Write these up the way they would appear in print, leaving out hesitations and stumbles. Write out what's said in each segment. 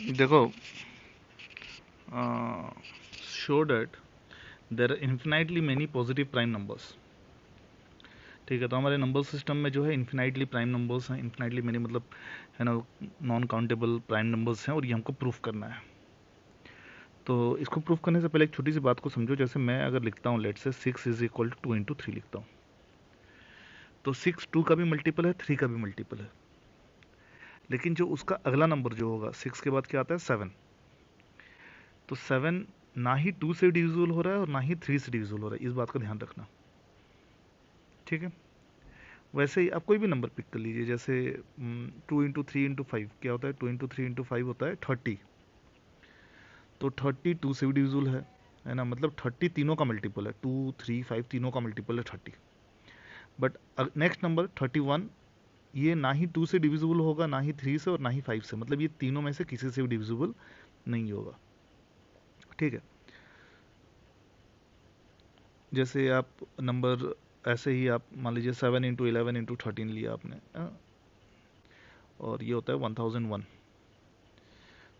देखो, show that there are infinitely many positive prime numbers. ठीक है, तो हमारे नंबर सिस्टम में जो है इन्फिनाइटली प्राइम नंबर्स हैं। इन्फिनाइटली मेनी मतलब है ना, नॉन काउंटेबल प्राइम नंबर्स हैं, और ये हमको प्रूफ करना है। तो इसको प्रूफ करने से पहले एक छोटी सी बात को समझो। जैसे मैं अगर लिखता हूँ, लेट से 6 इज इक्वल टू 2 × 3 लिखता हूँ, तो 6 2 का भी मल्टीपल है, 3 का भी मल्टीपल है। लेकिन जो उसका अगला नंबर जो होगा 6 के बाद क्या आता है, 7। तो 7 ना ही 2 से डिविजिबल हो रहा है और ना ही 3 से डिविजिबल हो रहा है, इस बात का ध्यान रखना। ठीक है, वैसे ही आप कोई भी नंबर पिक कर लीजिए। जैसे 2 × 3 × 5 क्या होता है, 2 × 3 × 5 होता है 30। तो 30 2 से भी डिविजिबल है ना, मतलब 30 तीनों का मल्टीपल है, 2 3 5 तीनों का मल्टीपल है 30। बट नेक्स्ट नंबर 31, ये ना ही 2 से डिविजिबल होगा, ना ही 3 से और ना ही 5 से, मतलब ये तीनों में से किसी से भी डिविजिबल नहीं होगा। ठीक है, जैसे आप नंबर ऐसे ही आप मान लीजिए 7 × 11 × 13 लिया आपने, और ये होता है 1001।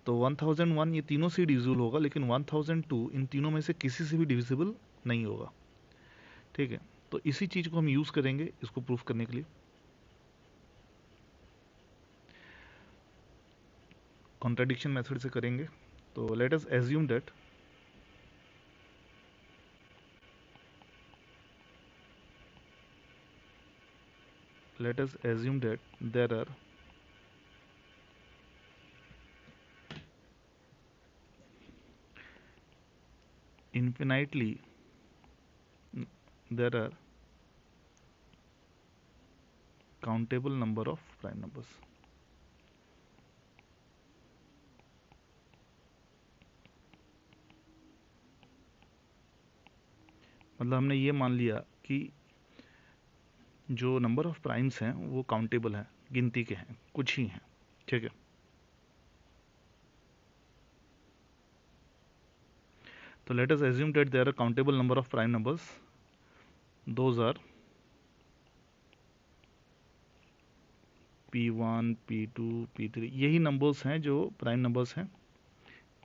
तो 1001 ये तीनों से डिविजिबल होगा, लेकिन 1002 इन तीनों में से किसी से भी डिविजिबल नहीं होगा। ठीक है, तो इसी चीज को हम यूज करेंगे इसको प्रूफ करने के लिए। कॉन्ट्राडिक्शन मेथड से करेंगे। तो let us assume that there are infinitely there are countable number of prime numbers। मतलब हमने ये मान लिया कि जो नंबर ऑफ प्राइम्स हैं वो काउंटेबल हैं, गिनती के हैं, कुछ ही हैं। ठीक है, तो let us assume that there are countable number of prime numbers. Those are P1 P2 P3, यही नंबर्स हैं जो प्राइम नंबर्स हैं।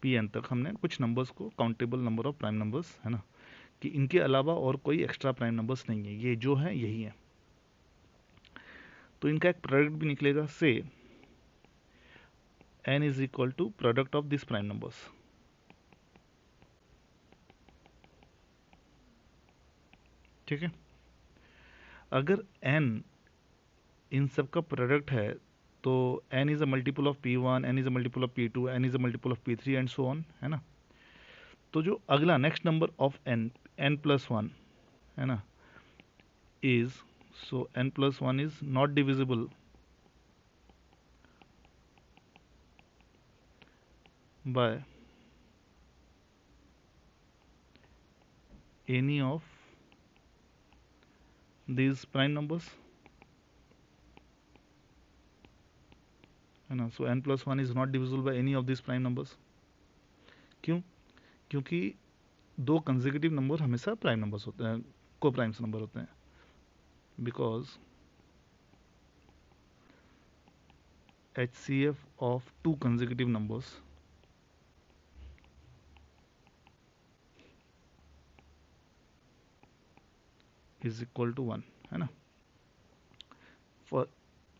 Pn तक हमने कुछ नंबर्स को countable number of prime numbers है ना, कि इनके अलावा और कोई एक्स्ट्रा प्राइम नंबर्स नहीं है, ये जो है यही है। तो इनका एक प्रोडक्ट भी निकलेगा, से n is equal to product of this prime numbers. ठीक है, अगर n इन सब का प्रोडक्ट है, तो n is a multiple of P1, n is a multiple of P2, n is a multiple of P3 and so on, है ना। तो जो अगला next number of n, n+1 है ना, is, so n+1 is not divisible by any of these prime numbers, है ना। सो n+1 is not divisible by any of this prime numbers. क्यों? क्योंकि दो कंसेक्यूटिव नंबर हमेशा प्राइम नंबर्स होते हैं, को प्राइम्स नंबर होते हैं, because HCF of two consecutive numbers is equal to 1, है ना। For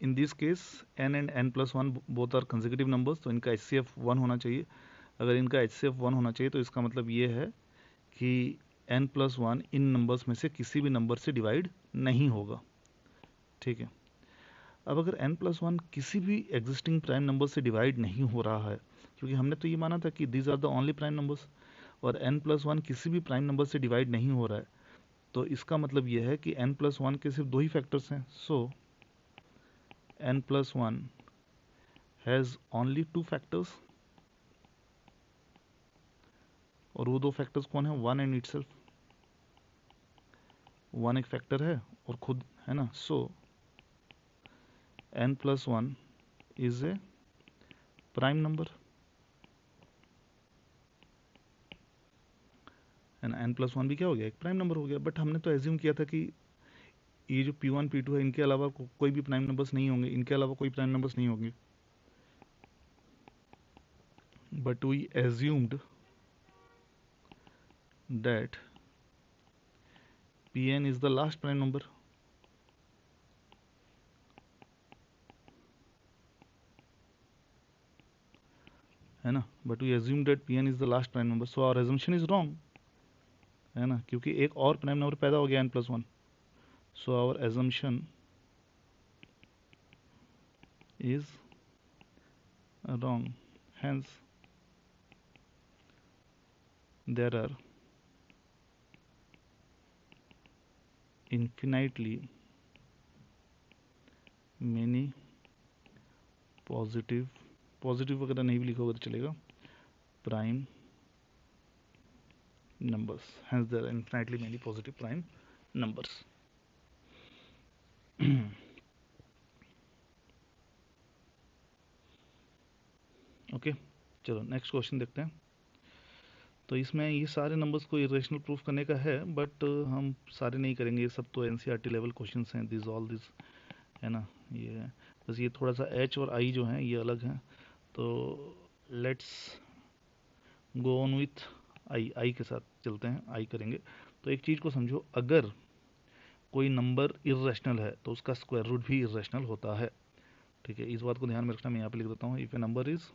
in this case n and n+1 both are consecutive numbers, तो इनका HCF 1 होना चाहिए। अगर इनका HCF 1 होना चाहिए तो इसका मतलब ये है कि n+1 इन नंबर्स में से किसी भी नंबर से डिवाइड नहीं होगा। ठीक है, अब अगर n+1 किसी भी एग्जिस्टिंग प्राइम नंबर से डिवाइड नहीं हो रहा है, क्योंकि हमने तो ये माना था कि these are the only prime numbers, और n+1 किसी भी प्राइम नंबर से डिवाइड नहीं हो रहा है, तो इसका मतलब यह है कि n+1 के सिर्फ दो ही फैक्टर्स हैं। सो n+1 has only two factors, और वो दो फैक्टर्स कौन है, 1 एंड इटसेल्फ। 1 एक फैक्टर है और खुद, है ना। सो n+1 is a prime number, है ना। n+1 भी क्या हो गया, एक प्राइम नंबर हो गया। बट हमने तो एज्यूम किया था कि ये जो P1 P2 है, इनके अलावा कोई भी प्राइम नंबर्स नहीं होंगे, इनके अलावा कोई प्राइम नंबर्स नहीं होंगे। but we assumed that Pn is the last prime number. है ना, but we assumed that Pn is the last prime number, so our assumption is wrong, है ना, क्योंकि एक और प्राइम नंबर पैदा हो गया n+1, so our assumption is wrong. Hence there are infinitely many positive वगैरह नहीं भी लिखोगे तो चलेगा, prime numbers. Hence there are infinitely many positive prime numbers. Okay, चलो नेक्स्ट क्वेश्चन देखते हैं। तो इसमें ये सारे नंबर्स को इरेशनल प्रूफ करने का है, बट हम सारे नहीं करेंगे, ये सब तो एनसीईआरटी लेवल क्वेश्चंस हैं, दिस ऑल दिस, है ना, ये है बस, ये थोड़ा सा एच और आई जो हैं ये अलग हैं। तो let's go on with I के साथ चलते हैं, आई करेंगे। तो एक चीज़ को समझो, अगर कोई नंबर इरेशनल है तो उसका स्क्वायर रूट भी इरेशनल होता है, ठीक है, इस बात को ध्यान में रखना। मैं यहाँ पे लिख देता हूँ, if A number is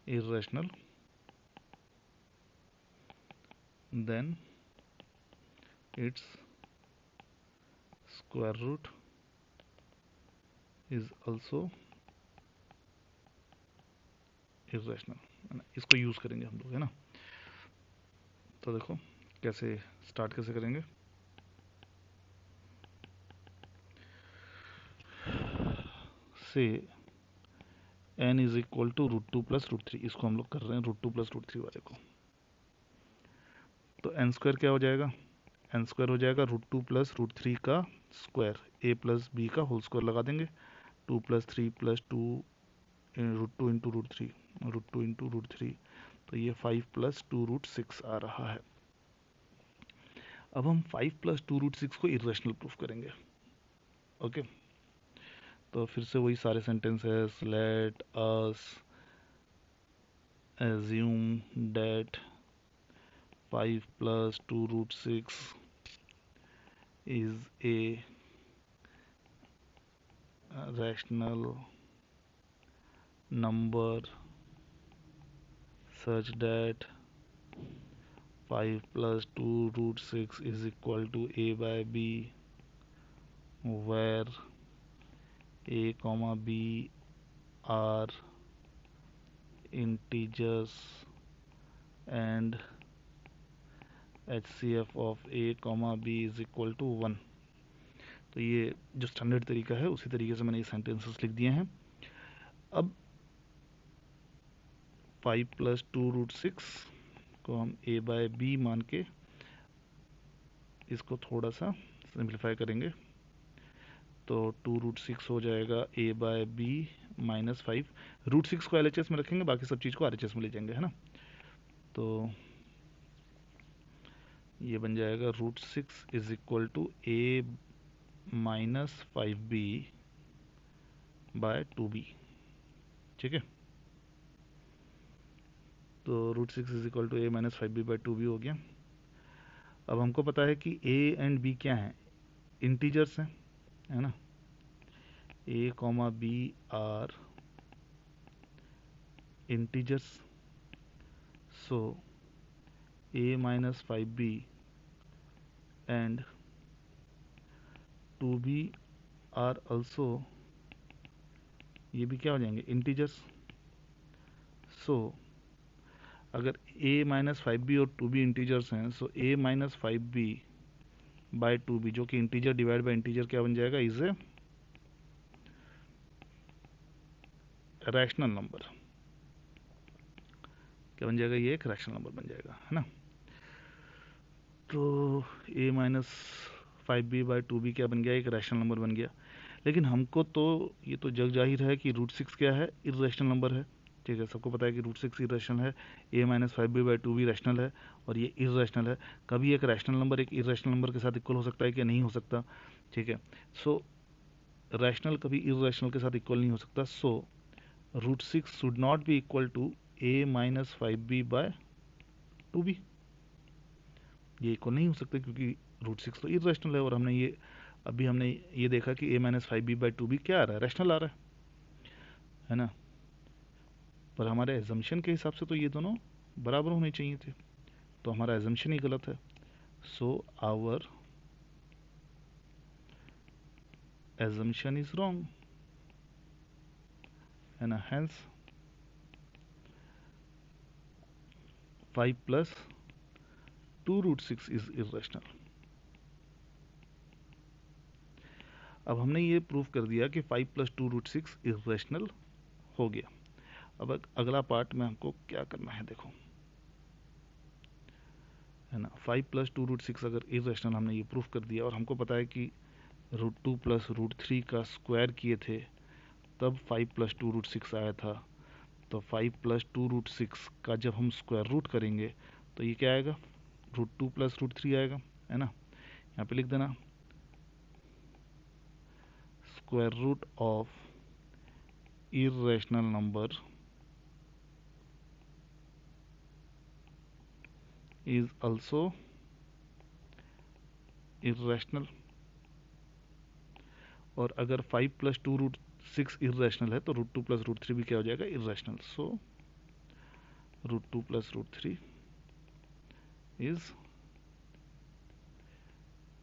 irrational then its square root is also irrational, है ना, इसको यूज करेंगे हम लोग, है ना। तो देखो कैसे स्टार्ट कैसे करेंगे। से n इज इक्वल टू √2 + √3, इसको हम लोग कर रहे हैं √2 + √3 वाले को। तो n स्क्वायर क्या हो जाएगा, n स्क्वायर हो जाएगा √2 + √3 का स्क्वायर, a + b का होल स्क्वायर लगा देंगे, 2 + 3 + 2 √2 × √3, √2 × √3, तो ये 5 + 2 √6 आ रहा है। अब हम 5 + 2 √6 को इरेशनल प्रूफ करेंगे। ओके, तो फिर से वही सारे sentences, let us assume that 5 + 2 √6 is a rational number such that 5 + 2 √6 is equal to a by b, where a, b are integers and HCF of a, b is equal to 1। तो ये जो standard तरीका है उसी तरीके से मैंने ये सेंटेंसेस लिख दिए हैं। अब 5 + 2 √6 को हम a by b मान के इसको थोड़ा सा सिंप्लीफाई करेंगे, तो 2 √6 हो जाएगा a by b -5। √6 को LHS में रखेंगे, बाकी सब चीज़ को RHS में ले जाएंगे, है ना। तो ये बन जाएगा √6 is equal to a -5b by 2b, ठीक है। तो √6 is equal to a -5b by 2b हो गया। अब हमको पता है कि a एंड b क्या हैं, इंटीजर्स हैं, है ना। a, b are integers, so a -5b and 2b are also, ये भी क्या हो जाएंगे, इंटीजर्स। सो अगर a -5b और 2b इंटीजर्स हैं, सो a -5b बाय 2b जो कि इंटीजर डिवाइड बाय इंटीजर क्या बन जाएगा, इज ए रैशनल नंबर। क्या बन जाएगा, ये एक रैशनल नंबर बन जाएगा, है ना। तो a -5b बाय 2b क्या बन गया, एक रैशनल नंबर बन गया। लेकिन हमको तो ये तो जग जाहिर है कि √6 क्या है, इरेशनल नंबर है, ठीक है, सबको पता है कि √6 इरेशनल है, a -5b by 2b rational है और ये इरेशनल है। कभी एक रैशनल नंबर एक इरेशनल नंबर के साथ इक्वल हो सकता है कि नहीं हो सकता, ठीक है। सो रैशनल कभी इरेशनल के साथ इक्वल नहीं हो सकता, so root 6 should not be equal to a minus 5b by 2b। ये इक्वल नहीं हो सकते क्योंकि रूट 6 तो इरेशनल है, और हमने ये देखा कि a minus 5b by 2b क्या आ रहा है, रैशनल आ रहा है ना। पर हमारे एजम्पशन के हिसाब से तो ये दोनों बराबर होने चाहिए थे, तो हमारा एजम्पशन ही गलत है। So our assumption is wrong, है ना। hence 5 plus 2 root 6 is irrational। अब हमने ये प्रूव कर दिया कि 5 plus 2 root 6 irrational हो गया। अब अगला पार्ट में हमको क्या करना है, देखो, है ना। 5 plus 2 root 6 अगर irrational हमने ये प्रूव कर दिया, और हमको पता है कि रूट 2 प्लस रूट 3 का स्क्वायर किए थे तब 5 plus 2 root 6 आया था, तो 5 plus 2 root 6 का जब हम स्क्वायर रूट करेंगे तो ये क्या आएगा, रूट 2 प्लस रूट 3 आएगा, है ना। यहाँ पे लिख देना square root of irrational number is also irrational. और अगर 5 प्लस 2 रूट 6 इरेशनल है तो रूट 2 प्लस रूट 3 भी क्या हो जाएगा, irrational. So root 2 plus root 3 is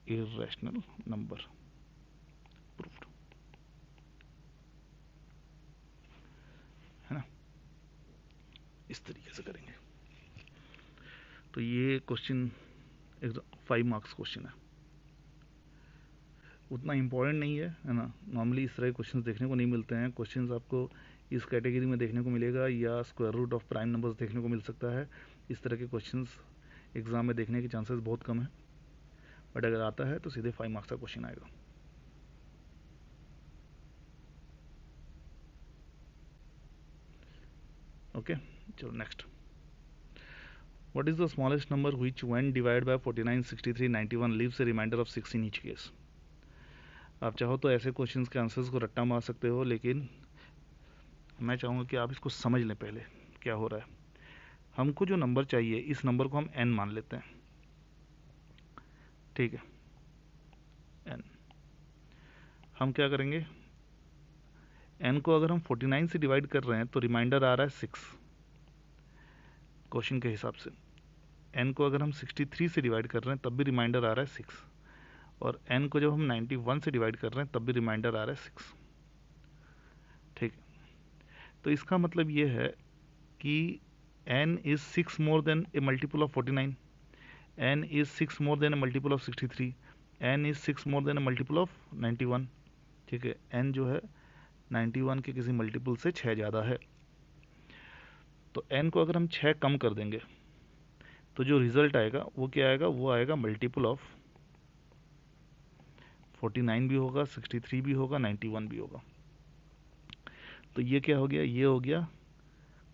irrational number, proved, है ना। इस तरीके से करेंगे। तो ये क्वेश्चन 5 मार्क्स क्वेश्चन है, उतना इम्पोर्टेंट नहीं है ना। नॉर्मली इस तरह के क्वेश्चंस देखने को नहीं मिलते हैं। क्वेश्चंस आपको इस कैटेगरी में देखने को मिलेगा या square root of prime numbers देखने को मिल सकता है। इस तरह के क्वेश्चंस एग्जाम में देखने के चांसेस बहुत कम है, बट अगर आता है तो सीधे 5 मार्क्स का क्वेश्चन आएगा। ओके, चलो next. What is the smallest number which when divided by 49, 63, 91 leaves a remainder of 6 in each case. आप चाहो तो ऐसे क्वेश्चंस के आंसर्स को रट्टा मार सकते हो, लेकिन मैं चाहूँगा कि आप इसको समझ लें पहले क्या हो रहा है। हमको जो नंबर चाहिए, इस नंबर को हम n मान लेते हैं, ठीक है, n। हम क्या करेंगे, n को अगर हम 49 से डिवाइड कर रहे हैं तो रिमाइंडर आ रहा है 6 क्वेश्चन के हिसाब से। n को अगर हम 63 से डिवाइड कर रहे हैं तब भी रिमाइंडर आ रहा है 6, और n को जब हम 91 से डिवाइड कर रहे हैं तब भी रिमाइंडर आ रहा है 6, ठीक है। तो इसका मतलब ये है कि n is 6 more than a multiple of 49, n is 6 more than a multiple of 63, n is 6 more than a multiple of 91, ठीक है। n जो है 91 के किसी मल्टीपल से 6 ज़्यादा है, तो n को अगर हम 6 कम कर देंगे तो जो रिजल्ट आएगा वो क्या आएगा, वो आएगा मल्टीपल ऑफ 49 भी होगा, 63 भी होगा, 91 भी होगा। तो ये क्या हो गया, ये हो गया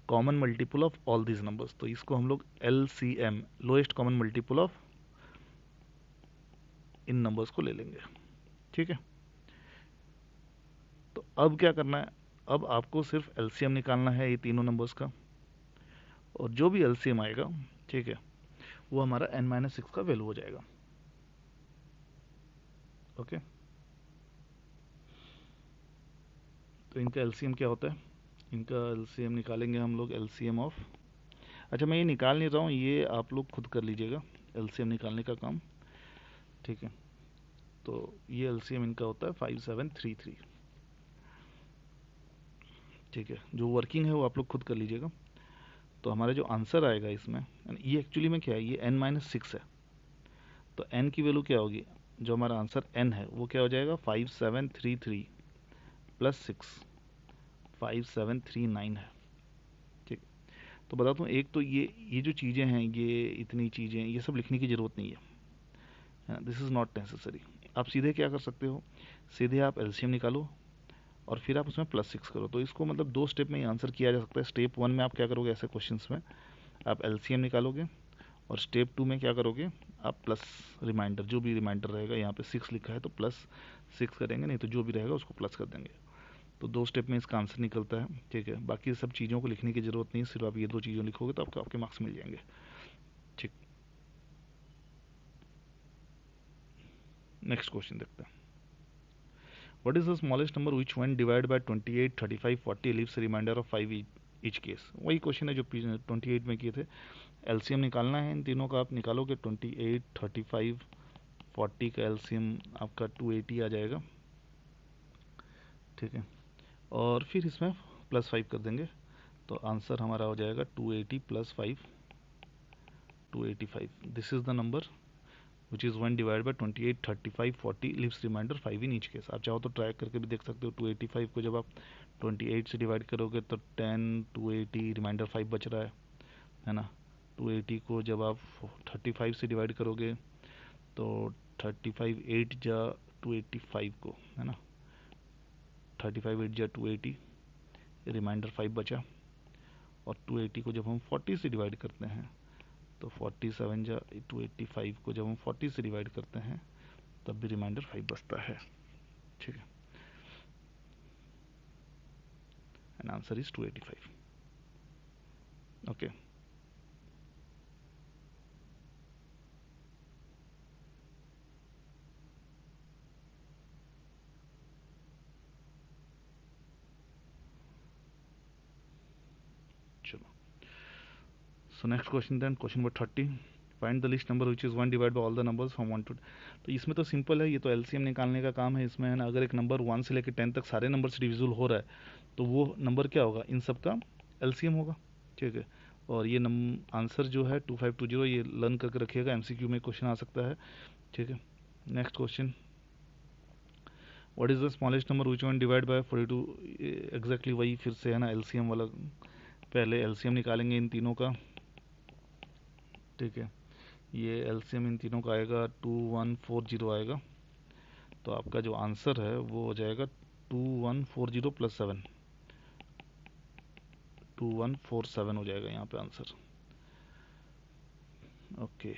common multiple of all these numbers. तो इसको हम लोग LCM, lowest common multiple of in numbers को ले लेंगे, ठीक है। तो अब क्या करना है, अब आपको सिर्फ LCM निकालना है ये तीनों नंबर्स का, और जो भी LCM आएगा, ठीक है, वो हमारा n-6 का वैल्यू हो जाएगा। ओके, तो इनका LCM क्या होता है, इनका LCM निकालेंगे हम लोग, LCM ऑफ, अच्छा मैं ये निकाल नहीं रहा हूँ, ये आप लोग खुद कर लीजिएगा LCM निकालने का काम, ठीक है। तो ये LCM इनका होता है 5733, ठीक है। जो वर्किंग है वो आप लोग खुद कर लीजिएगा। तो हमारा जो आंसर आएगा इसमें, ये एक्चुअली में क्या है, ये n-6 है, तो n की वैल्यू क्या होगी, जो हमारा आंसर n है वो क्या हो जाएगा, 5733 प्लस 6, 5739 है, ठीक। तो बता दूँ, एक तो ये जो चीज़ें हैं, ये इतनी चीज़ें, ये सब लिखने की ज़रूरत नहीं है, दिस इज़ नॉट नेसेसरी। आप सीधे क्या कर सकते हो, सीधे आप LCM निकालो और फिर आप उसमें +6 करो। तो इसको मतलब 2 स्टेप में ही आंसर किया जा सकता है। स्टेप 1 में आप क्या करोगे, ऐसे क्वेश्चंस में आप LCM निकालोगे, और स्टेप 2 में क्या करोगे, आप प्लस रिमाइंडर, जो भी रिमाइंडर रहेगा, यहाँ पे 6 लिखा है तो प्लस 6 करेंगे, नहीं तो जो भी रहेगा उसको प्लस कर देंगे। तो 2 स्टेप में इसका आंसर निकलता है। ठीक है, बाकी सब चीज़ों को लिखने की ज़रूरत नहीं, सिर्फ आप ये 2 चीज़ों लिखोगे तो आपको आपके मार्क्स मिल जाएंगे। ठीक, नेक्स्ट क्वेश्चन देखते हैं। What is the smallest number which when divide by 28, 35, 40 leaves remainder of 5 each case? वही क्वेश्चन है जो 28 में किए थे। एलसीएम निकालना है इन तीनों का, आप निकालोगे 28, 35, 40 का एलसीएम आपका 280 आ जाएगा। ठीक है, और फिर इसमें +5 कर देंगे तो आंसर हमारा हो जाएगा 280 + 5, 285। This is the number which is 1 divide by 28, 35, 40 leaves remainder 5 in each case. आप चाहो तो ट्राई करके भी देख सकते हो। 285 को जब आप 28 से डिवाइड करोगे तो 10, 280 रिमाइंडर 5 बच रहा है ना। 280 को जब आप 35 से डिवाइड करोगे तो 35 8 जा 285 को, है ना, 35 8 जा 280, रिमाइंडर 5 बचा। और 280 को जब हम 40 से डिवाइड करते हैं तो 47 जा 285 को जब हम 40 से डिवाइड करते हैं तब भी रिमाइंडर 5 बचता है। ठीक है, एंड आंसर इज 285। ओके, चलो। So next question then, question number 30। Find the least number which is 1 divide by all the numbers from 1 to। तो इसमें तो सिंपल है, ये तो एलसीएम निकालने का काम है इसमें, है ना। अगर एक नंबर 1 से लेकर 10 तक सारे नंबर से डिविजिबल हो रहा है तो वो नंबर क्या होगा, इन सब का एलसीएम होगा। ठीक है, और ये आंसर जो है 2520, ये लर्न करके रखिएगा, एमसीक्यू में क्वेश्चन आ सकता है। ठीक है, next question. What is the smallest number which 1 divide bye 42। Exactly वही फिर से, है ना, एलसीएम वाला। पहले एलसीएम निकालेंगे इन तीनों का। ठीक है, ये एलसीएम इन तीनों का आएगा 2140 आएगा। तो आपका जो आंसर है वो हो जाएगा 2140 + 7, 2147 हो जाएगा यहाँ पे आंसर। ओके,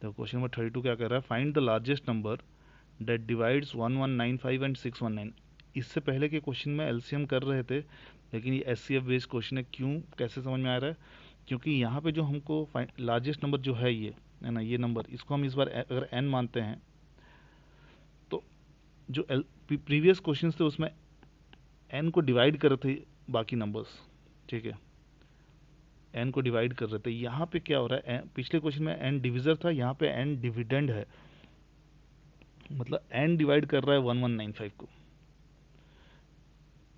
तो क्वेश्चन नंबर 32 क्या कह रहा है, find the largest number that divides 1195 and 619। इससे पहले के क्वेश्चन में एलसीएम कर रहे थे, लेकिन ये एचसीएफ बेस्ड क्वेश्चन है। क्यों, कैसे समझ में आ रहा है, क्योंकि यहाँ पे जो हमको लार्जेस्ट नंबर जो है ये, है ना, ये नंबर, इसको हम इस बार अगर एन मानते हैं तो जो प्रीवियस क्वेश्चन थे उसमें एन को डिवाइड कर रहे थे बाकी नंबर्स। ठीक है, एन को डिवाइड कर रहे थे। यहाँ पे क्या हो रहा है, पिछले क्वेश्चन में एन डिविजर था, यहाँ पे एन डिविडेंड है, मतलब एन डिवाइड कर रहा है 1195 को।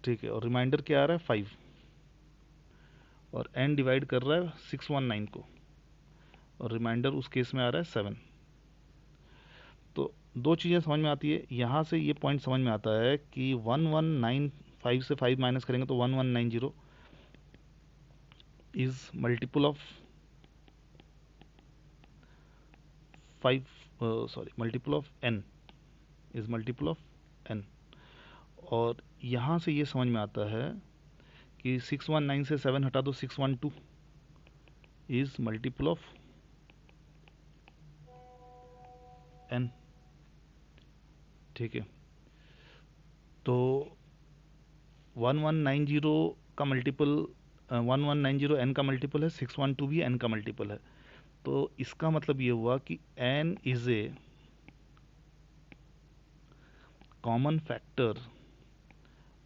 ठीक है, और रिमाइंडर क्या आ रहा है 5, और एन डिवाइड कर रहा है 619 को, और रिमाइंडर उस केस में आ रहा है 7। तो दो चीज़ें समझ में आती है यहाँ से, ये पॉइंट समझ में आता है कि 1195 से 5 माइनस करेंगे तो 1190 is multiple of 5, sorry, multiple of n, is multiple of n। और यहाँ से ये समझ में आता है कि 619 से 7 हटा दो, 612 इज मल्टीपल ऑफ n। ठीक है, तो 1190 का मल्टीपल, 1190 n का मल्टीपल है, 612 भी n का मल्टीपल है। तो इसका मतलब ये हुआ कि n is a common factor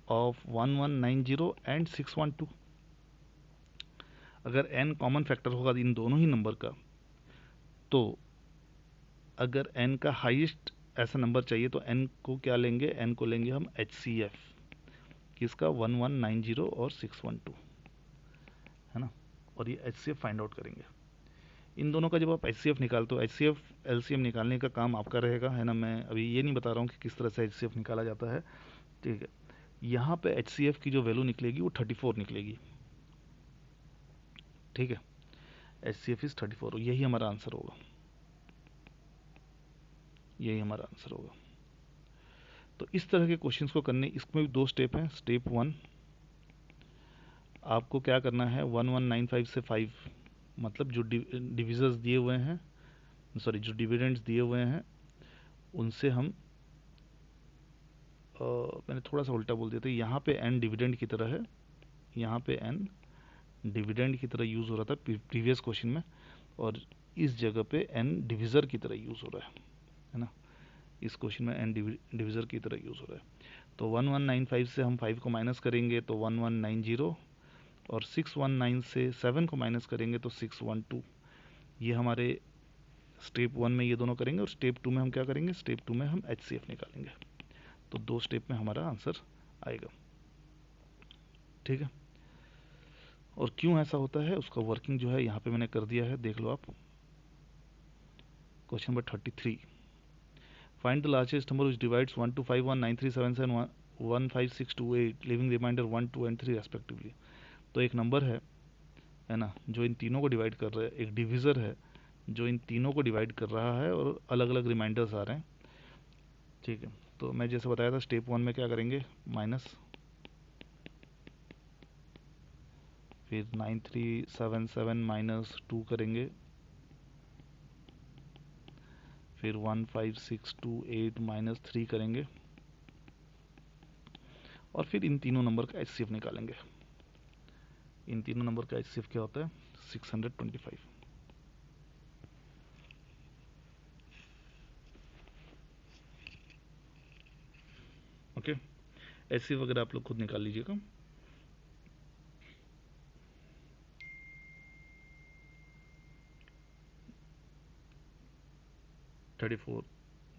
of 1190 and 612। अगर n कॉमन फैक्टर होगा इन दोनों ही नंबर का, तो अगर n का हाईएस्ट ऐसा नंबर चाहिए तो n को क्या लेंगे, n को लेंगे हम HCF, किसका, 1190 और 612, है ना। और ये HCF फाइंड आउट करेंगे। इन दोनों का जब आप HCF निकालते हो, HCF LCM निकालने का काम आपका रहेगा, है ना। मैं अभी ये नहीं बता रहा हूँ कि किस तरह से HCF निकाला जाता है। ठीक है, यहाँ पे HCF की जो वैल्यू निकलेगी वो 34 निकलेगी। ठीक है, HCF इज 34, यही हमारा आंसर होगा, यही हमारा आंसर होगा। तो इस तरह के क्वेश्चंस को करने, इसमें भी 2 स्टेप हैं। स्टेप 1, आपको क्या करना है, 1195 से 5 मतलब जो डिविजर्स दिए हुए हैं, सॉरी जो डिविडेंड्स दिए हुए हैं उनसे हम मैंने थोड़ा सा उल्टा बोल दिया था, यहाँ पे n डिविडेंड की तरह है, यहाँ पे n डिविडेंड की तरह यूज़ हो रहा था प्रीवियस क्वेश्चन में, और इस जगह पे n डिविज़र की तरह यूज़ हो रहा है ना, इस क्वेश्चन में n डिविज़र की तरह यूज़ हो रहा है। तो 1195 से हम 5 को माइनस करेंगे तो 1190, और 619 से 7 को माइनस करेंगे तो 612। ये हमारे स्टेप 1 में ये दोनों करेंगे, और स्टेप 2 में हम क्या करेंगे, स्टेप 2 में हम HCF निकालेंगे। तो 2 स्टेप में हमारा आंसर आएगा। ठीक है, और क्यों ऐसा होता है उसका वर्किंग जो है यहाँ पे मैंने कर दिया है, देख लो आप। Question number 33, find the largest number which divides 1 2 5 1 9 3 7 7 1 5 6 2 8 living reminder 1 2 and 3 respectively. तो एक नंबर है ना, जो इन तीनों को डिवाइड कर रहा है, एक डिविज़र है जो इन तीनों को डिवाइड कर रहा है, और अलग अलग रिमाइंडर्स आ रहे हैं। ठीक है, तो मैं जैसे बताया था स्टेप 1 में क्या करेंगे, माइनस, फिर 9377 माइनस 2 करेंगे, फिर 15628 माइनस 3 करेंगे, और फिर इन तीनों नंबर का HCF निकालेंगे। इन तीनों नंबर का HCF क्या होता है, 625। ओके, HCF वगैरह आप लोग खुद निकाल लीजिएगा।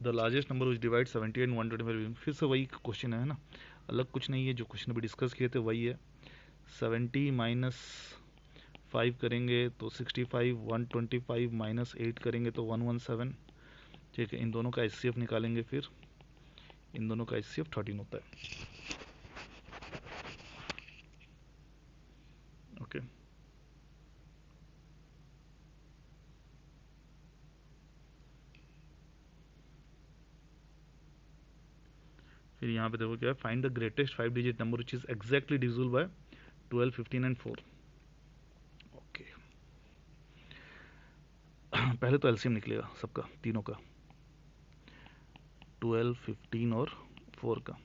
The largest number which divide 70 and 125, फिर से वही क्वेश्चन है ना, अलग कुछ नहीं है, जो क्वेश्चन अभी डिस्कस किए थे वही है। 70 माइनस 5 करेंगे तो 65, 125 माइनस 8 करेंगे तो 117। ठीक है, इन दोनों का HCF निकालेंगे, फिर इन दोनों का HCF 13 होता है। ओके, फिर यहाँ पे देखो क्या है, find the greatest 5 digit number which is exactly divisible by 12, 15 and 4। Okay, पहले तो एलसीएम निकलेगा सबका, तीनों का, 12, 15 और 4 का।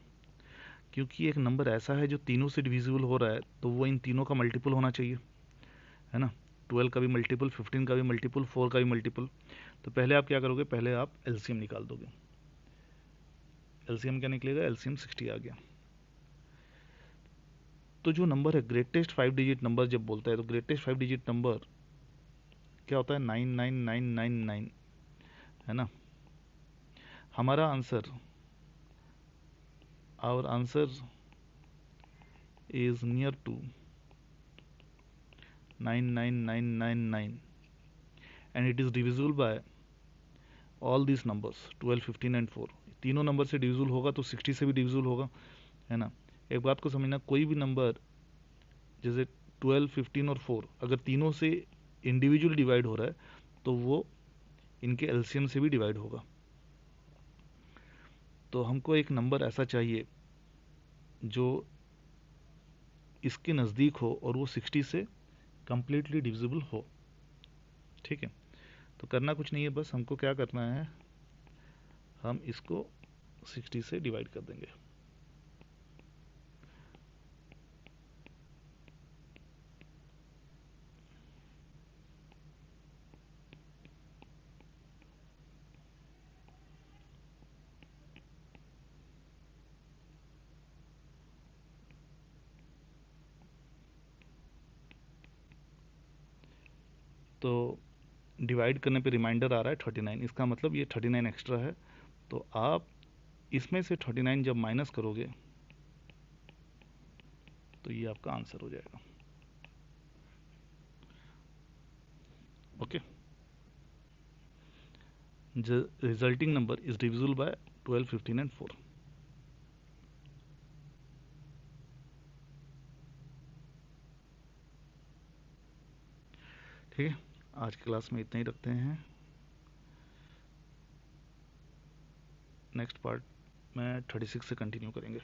क्योंकि एक नंबर ऐसा है जो तीनों से डिविजिबल हो रहा है, तो वो इन तीनों का मल्टीपल होना चाहिए, है ना। 12 का भी मल्टीपल, 15 का भी मल्टीपल, 4 का भी मल्टीपल। तो पहले आप क्या करोगे, पहले आप एलसीएम निकाल दोगे। एलसीएम क्या निकलेगा, एलसीएम 60 आ गया। तो जो नंबर है ग्रेटेस्ट 5 डिजिट नंबर जब बोलता है, तो ग्रेटेस्ट 5 डिजिट नंबर क्या होता है, 99999, है ना। हमारा answer, our answer is near to 99999, and it is divisible by all these numbers 12, 15 and 4। तीनों नंबर से डिविजिबल होगा तो 60 से भी डिविजिबल होगा, है ना। एक बात को समझना, कोई भी नंबर जैसे 12, 15 और 4 अगर तीनों से इंडिविजुअल डिवाइड हो रहा है तो वो इनके एलसीएम से भी डिवाइड होगा। तो हमको एक नंबर ऐसा चाहिए जो इसके नज़दीक हो और वो 60 से कंप्लीटली डिविजिबल हो। ठीक है, तो करना कुछ नहीं है, बस हमको क्या करना है, हम इसको 60 से डिवाइड कर देंगे। तो डिवाइड करने पे रिमाइंडर आ रहा है 39, इसका मतलब ये 39 एक्स्ट्रा है। तो आप इसमें से 39 जब माइनस करोगे तो ये आपका आंसर हो जाएगा। Okay, the resulting number is divisible by 12, 15 and 4। ठीक है, आज की क्लास में इतना ही रखते हैं। नेक्स्ट पार्ट में 36 से कंटिन्यू करेंगे।